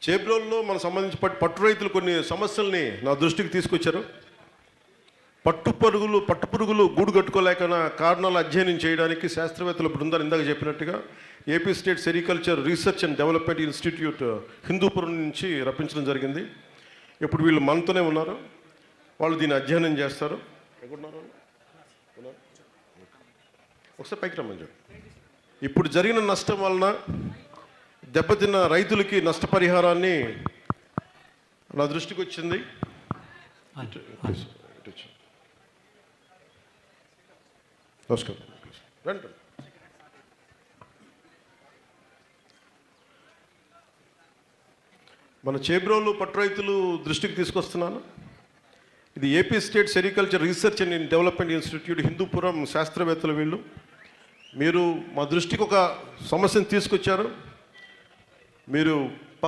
చేబ్రోల్లో మనకు సంబంధించి పట్టు రైతులు కొన్ని సమస్యల్ని నా దృష్టికి తీసుకొచ్చారు. పట్టుపురుగులు గూడు కట్టుకోలేక కారణాలు అధ్యయనం చేయడానికి శాస్త్రవేత్తల బృందాన్ని ఇందాక చెప్పినట్టుగా AP state sericulture research and development institute Hindupur నుంచి రప్పించడం జరిగింది. ఇప్పుడు వీళ్ళు మనతోనే ఉన్నారు. వాళ్ళు దీన్ని అధ్యయనం చేస్తారు. ఒకసారి పైకి రమ్మని చెప్పి ఇప్పుడు జరిగిన నష్టం వలన దెబ్బతిన్న రైతులకి నష్టపరిహారాన్ని నా దృష్టికి వచ్చింది. నమస్కారం. రండి. మన చేబ్రోలు పట్టు రైతులు దృష్టికి తీసుకొస్తున్నాను. ఇది AP state sericulture research and development institute Hindupur శాస్త్రవేత్తలు వీళ్ళు. మీరు మా దృష్టికి ఒక సమస్యను తీసుకొచ్చారు. మీరు